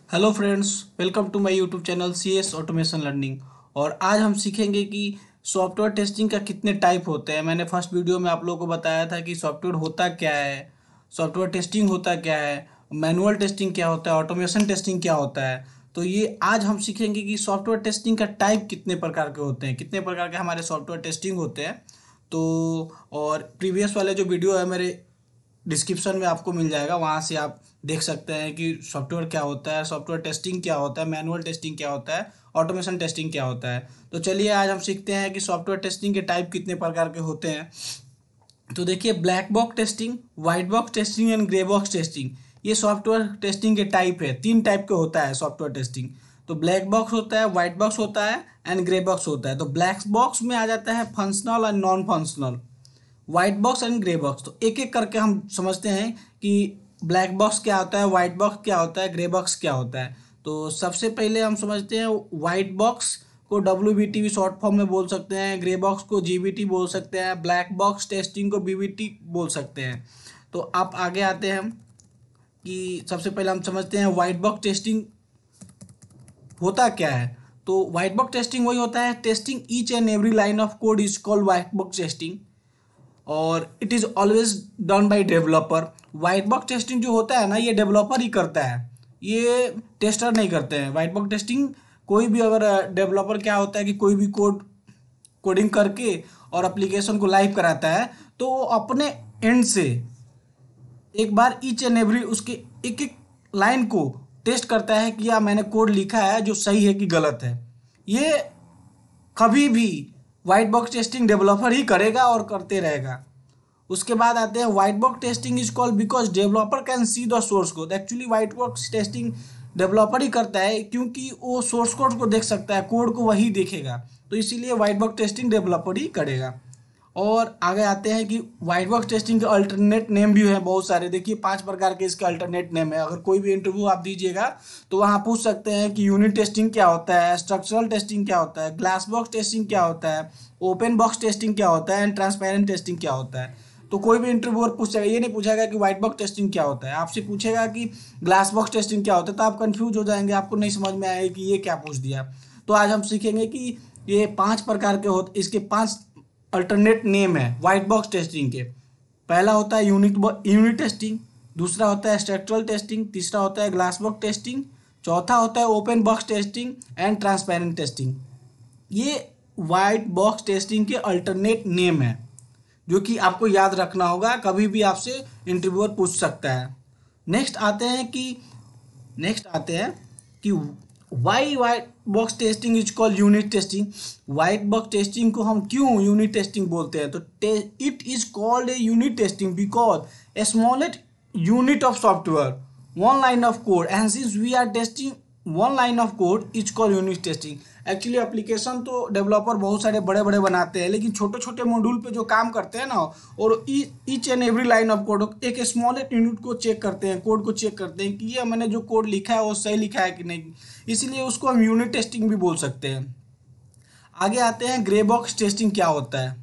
Hello friends, welcome to my YouTube channel C S automation learning. और आज हम सीखेंगे कि सॉफ्टवेयर टेस्टिंग का कितने टाइप होते हैं। मैंने फर्स्ट वीडियो में आप लोगों को बताया था कि सॉफ्टवेयर होता क्या है, सॉफ्टवेयर टेस्टिंग होता क्या है, मैनुअल टेस्टिंग क्या होता है, ऑटोमेशन टेस्टिंग क्या होता है। तो ये आज हम सीखेंगे कि सॉफ्टवेयर टेस्टिंग का टाइप कितने प्रकार के होते हैं, कितने प्रकार के हमारे सॉफ्टवेयर टेस्टिंग होते हैं। तो और प्रीवियस वाले जो वीडियो है मेरे डिस्क्रिप्शन में आपको मिल जाएगा, वहाँ से आप देख सकते हैं कि सॉफ्टवेयर क्या होता है, सॉफ्टवेयर टेस्टिंग क्या होता है, मैनुअल टेस्टिंग क्या होता है, ऑटोमेशन टेस्टिंग क्या होता है। तो चलिए आज हम सीखते हैं कि सॉफ्टवेयर टेस्टिंग के टाइप कितने प्रकार के होते हैं। तो देखिए, black box testing, white box testing and grey box testing, ये सॉफ्टवेयर टेस्टिंग के टाइप है। तीन टाइप के होता है सॉफ्टवेयर टेस्टिंग। तो ब्लैक बॉक्स होता है, वाइट बॉक्स होता है एंड ग्रे बॉक्स होता है। तो ब्लैक बॉक्स में आ जाता है functional and non functional, white box and grey box. तो एक एक करके हम समझते हैं कि ब्लैक बॉक्स क्या होता है, व्हाइट बॉक्स क्या होता है, ग्रे बॉक्स क्या होता है। तो सबसे पहले हम समझते हैं व्हाइट बॉक्स को WBT भी शॉर्ट फॉर्म में बोल सकते हैं, ग्रे बॉक्स को GBT बोल सकते हैं, ब्लैक बॉक्स टेस्टिंग को BBT बोल सकते हैं। तो आप आगे आते हैं कि सबसे पहले हम समझते हैं व्हाइट बॉक्स टेस्टिंग होता क्या है। तो व्हाइट बॉक्स टेस्टिंग वही होता है, testing each and every line of code is called white box testing और it is always done by developer. White box testing जो होता है ना, ये डेवलपर ही करता है, ये टेस्टर नहीं करते हैं। वाइट बॉक्स टेस्टिंग कोई भी अगर डेवलपर क्या होता है कि कोई भी कोडिंग करके और एप्लीकेशन को लाइव कराता है, तो वो अपने एंड से एक बार ईच एंड एवरी उसके एक एक लाइन को टेस्ट करता है कि या मैंने कोड लिखा है जो सही है कि गलत है। ये कभी भी वाइट बॉक्स टेस्टिंग डेवलपर ही करेगा और करते रहेगा। उसके बाद आते हैं white box testing is called because developer can see the source code. Actually white box testing developer ही करता है क्योंकि वो सोर्स कोड को देख सकता है, कोड को वही देखेगा, तो इसीलिए व्हाइट बॉक्स टेस्टिंग डेवलपर ही करेगा। और आगे आते हैं कि व्हाइट बॉक्स टेस्टिंग के अल्टरनेट नेम भी हैं बहुत सारे। देखिए, 5 प्रकार के इसके अल्टरनेट नेम है। अगर कोई भी इंटरव्यू आप दीजिएगा तो वहाँ पूछ सकते हैं कि यूनिट टेस्टिंग क्या होता है, स्ट्रक्चरल टेस्टिंग क्या होता है, ग्लास बॉक्स टेस्टिंग क्या होता है, ओपन बॉक्स टेस्टिंग क्या होता है एंड ट्रांसपेरेंट टेस्टिंग क्या होता है। तो कोई भी इंटरव्यूअर पूछेगा, ये नहीं पूछेगा कि व्हाइट बॉक्स टेस्टिंग क्या होता है, आपसे पूछेगा कि ग्लास बॉक्स टेस्टिंग क्या होता है, तो आप कंफ्यूज हो जाएंगे, आपको नहीं समझ में आएगा कि ये क्या पूछ दिया। तो आज हम सीखेंगे कि ये 5 प्रकार के होते, इसके 5 अल्टरनेट नेम है वाइट बॉक्स टेस्टिंग के। पहला होता है यूनिट टेस्टिंग, दूसरा होता है स्ट्रक्चरल टेस्टिंग, तीसरा होता है ग्लास बॉक्स टेस्टिंग, चौथा होता है open box testing and transparent testing. ये वाइट बॉक्स टेस्टिंग के अल्टरनेट नेम है जो कि आपको याद रखना होगा, कभी भी आपसे इंटरव्यूअर पूछ सकता है। नेक्स्ट आते हैं कि why white box testing is called unit testing. White box testing को हम क्यों यूनिट टेस्टिंग बोलते हैं? तो it is called a unit testing because a smallest unit of software, one line of code, and since we are testing one line of code is called unit testing. Actually application तो developer बहुत सारे बड़े बड़े बनाते हैं, लेकिन छोटे छोटे मॉड्यूल पे जो काम करते हैं ना, और each and every line of code एक स्मॉलेस्ट यूनिट को चेक करते हैं, कोड को चेक करते हैं कि ये मैंने जो कोड लिखा है वो सही लिखा है कि नहीं, इसीलिए उसको हम यूनिट टेस्टिंग भी बोल सकते हैं। आगे आते हैं ग्रे बॉक्स टेस्टिंग क्या होता है।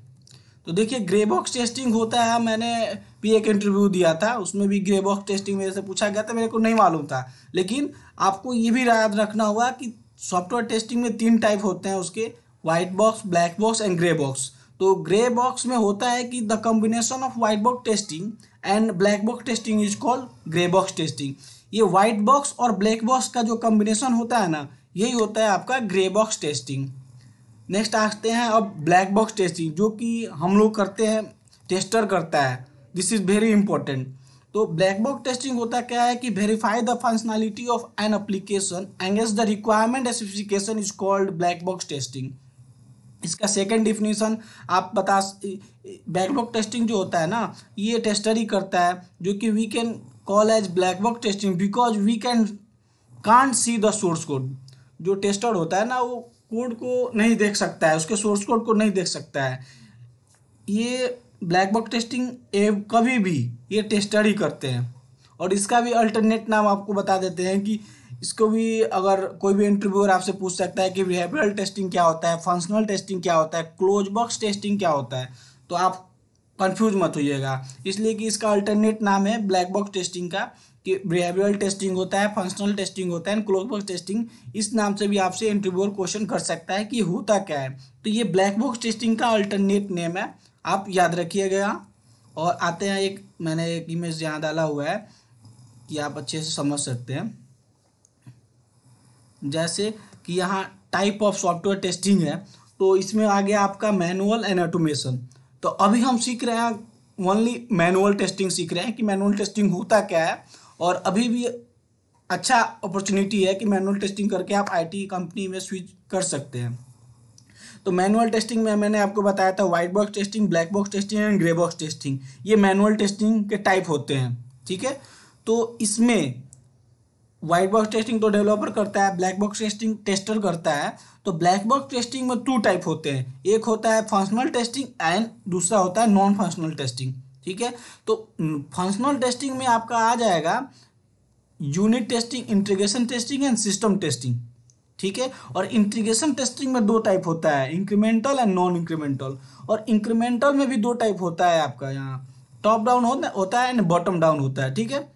तो देखिए, ग्रे बॉक्स टेस्टिंग होता है, मैंने भी एक इंटरव्यू दिया था, उसमें भी ग्रे बॉक्स टेस्टिंग मेरे से पूछा गया था, मेरे को नहीं मालूम था। लेकिन आपको ये भी याद रखना होगा कि सॉफ्टवेयर टेस्टिंग में 3 टाइप होते हैं उसके, white box, black box and grey box. तो ग्रे बॉक्स में होता है कि the combination of white box testing and black box testing is called grey box testing. ये वाइट बॉक्स और ब्लैक बॉक्स का जो कॉम्बिनेशन होता है ना, यही होता है आपका ग्रे बॉक्स टेस्टिंग। नेक्स्ट आते हैं अब ब्लैक बॉक्स टेस्टिंग, जो कि हम लोग करते हैं, टेस्टर करता है। This is very important. तो ब्लैक बॉक्स टेस्टिंग होता क्या है कि verify the functionality of an application against the requirement specification is called black box testing. इसका सेकंड डिफिनीशन आप बता, ब्लैक बॉक्स टेस्टिंग जो होता है ना, ये टेस्टर ही करता है, जो कि we can call as black box testing because we can can't see the source code. जो टेस्टर होता है ना, वो कोड को नहीं देख सकता है, उसके सोर्स कोड को नहीं देख सकता है। ये ब्लैक बॉक्स टेस्टिंग कभी भी ये टेस्टर ही करते हैं। और इसका भी अल्टरनेट नाम आपको बता देते हैं कि इसको भी अगर कोई भी इंटरव्यूअर आपसे पूछ सकता है कि बिहेवियरल टेस्टिंग क्या होता है, फंक्शनल टेस्टिंग क्या होता है, क्लोज बॉक्स टेस्टिंग क्या होता है, तो आप कंफ्यूज मत होइएगा, इसलिए कि इसका अल्टरनेट नाम है ब्लैक बॉक्स टेस्टिंग का। कि बिहेवियरल टेस्टिंग होता है, फंक्शनल टेस्टिंग होता है एंड क्लोज बॉक्स टेस्टिंग। इस नाम से भी आपसे इंटरव्यूअर क्वेश्चन कर सकता है कि होता क्या है। तो ये ब्लैक बॉक्स टेस्टिंग का अल्टरनेट नेम है, आप याद रखिएगा। और आते हैं, मैंने एक इमेज यहाँ डाला हुआ है कि आप अच्छे से समझ सकते हैं। जैसे कि यहाँ टाइप ऑफ सॉफ्टवेयर टेस्टिंग है, तो इसमें आ गया आपका मैनुअल एंड ऑटोमेशन। तो अभी हम सीख रहे हैं ओनली मैनुअल टेस्टिंग सीख रहे हैं कि मैनुअल टेस्टिंग होता क्या है। और अभी भी अच्छा अपॉर्चुनिटी है कि मैनुअल टेस्टिंग करके आप आईटी कंपनी में स्विच कर सकते हैं। तो मैनुअल टेस्टिंग में मैंने आपको बताया था white box testing, black box testing and grey box testing, ये मैनुअल टेस्टिंग के टाइप होते हैं। ठीक है, तो इसमें व्हाइट बॉक्स टेस्टिंग तो डेवलपर करता है, ब्लैक बॉक्स टेस्टिंग टेस्टर करता है। तो ब्लैक बॉक्स टेस्टिंग में 2 टाइप होते हैं, एक होता है फंक्शनल टेस्टिंग एंड दूसरा होता है नॉन फंक्शनल टेस्टिंग। ठीक है, तो फंक्शनल टेस्टिंग में आपका आ जाएगा unit testing, integration testing and system testing. ठीक है, और इंटीग्रेशन टेस्टिंग में 2 टाइप होता है, इंक्रीमेंटल एंड नॉन इंक्रीमेंटल। और इंक्रीमेंटल में भी 2 टाइप होता है आपका, यहाँ टॉप डाउन होता है एंड बॉटम डाउन होता है। ठीक है,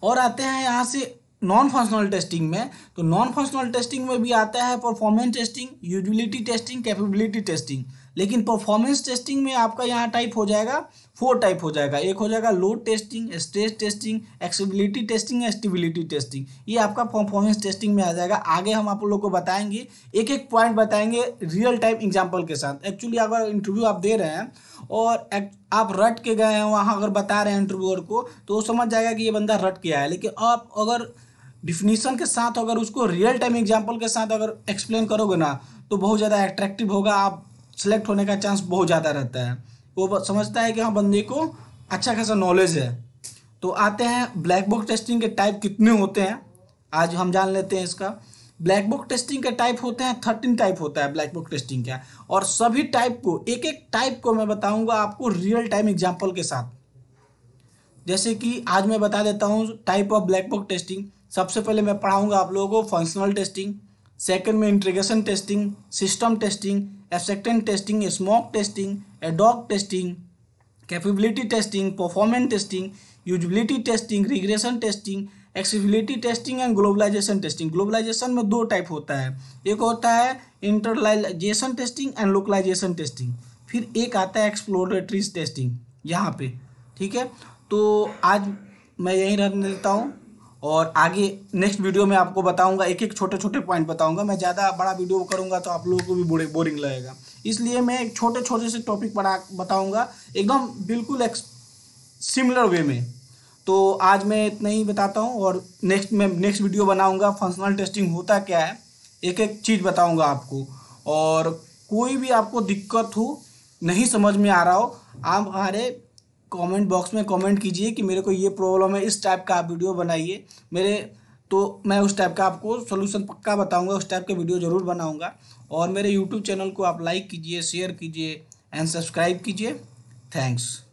और आते हैं यहाँ से नॉन फंक्शनल टेस्टिंग में। तो नॉन फंक्शनल टेस्टिंग में भी आता है performance testing, utility testing, capability testing. लेकिन परफॉर्मेंस टेस्टिंग में आपका यहाँ टाइप हो जाएगा 4 टाइप हो जाएगा। एक हो जाएगा load testing, stress testing, accessibility testing, stability testing. ये आपका परफॉर्मेंस टेस्टिंग में आ जाएगा। आगे हम आप लोग को बताएंगे, एक एक पॉइंट बताएंगे रियल टाइम एग्जाम्पल के साथ। एक्चुअली अगर इंटरव्यू आप दे रहे हैं और आप रट के गए हैं वहाँ, अगर बता रहे हैं इंटरव्यूअर को, तो वो समझ जाएगा कि ये बंदा रट के आया है। लेकिन आप अगर डिफिनीशन के साथ, अगर उसको रियल टाइम एग्जांपल के साथ अगर एक्सप्लेन करोगे ना, तो बहुत ज़्यादा अट्रैक्टिव होगा, आप सेलेक्ट होने का चांस बहुत ज़्यादा रहता है। वो समझता है कि हाँ बंदे को अच्छा खासा नॉलेज है। तो आते हैं ब्लैक बॉक्स टेस्टिंग के टाइप कितने होते हैं, आज हम जान लेते हैं इसका। ब्लैक बॉक्स टेस्टिंग के टाइप होते हैं 13 टाइप होता है ब्लैक बॉक्स टेस्टिंग का। और सभी टाइप को, एक एक टाइप को मैं बताऊंगा आपको रियल टाइम एग्जांपल के साथ। जैसे कि आज मैं बता देता हूँ type of black box testing. सबसे पहले मैं पढ़ाऊंगा आप लोगों को फंक्शनल टेस्टिंग, सेकंड में integration testing, system testing, acceptance testing, smoke testing, ad hoc testing, capability testing, performance testing, usability testing, regression testing, accessibility testing and globalization testing. Globalization में 2 type होता है, एक होता है internationalization testing and localization testing. फिर एक आता है एक्सप्लोरेटरी टेस्टिंग यहाँ पे। ठीक है, तो आज मैं यहीं रहने देता हूँ और आगे नेक्स्ट वीडियो में आपको बताऊंगा, एक एक छोटे छोटे पॉइंट बताऊंगा। मैं ज़्यादा बड़ा वीडियो करूंगा तो आप लोगों को भी बोरिंग लगेगा, इसलिए मैं एक छोटे छोटे से टॉपिक बताऊंगा एकदम बिल्कुल सिमिलर वे में। तो आज मैं इतना ही बताता हूँ और नेक्स्ट वीडियो बनाऊंगा फंक्शनल टेस्टिंग होता क्या है, एक एक चीज़ बताऊंगा आपको। और कोई भी आपको दिक्कत हो, नहीं समझ में आ रहा हो, आप हमारे कमेंट बॉक्स में कमेंट कीजिए कि मेरे को ये प्रॉब्लम है, इस टाइप का आप वीडियो बनाइए मेरे, तो मैं उस टाइप का आपको सोल्यूशन पक्का बताऊंगा, उस टाइप के वीडियो ज़रूर बनाऊंगा। और मेरे यूट्यूब चैनल को आप लाइक कीजिए, शेयर कीजिए एंड सब्सक्राइब कीजिए। थैंक्स।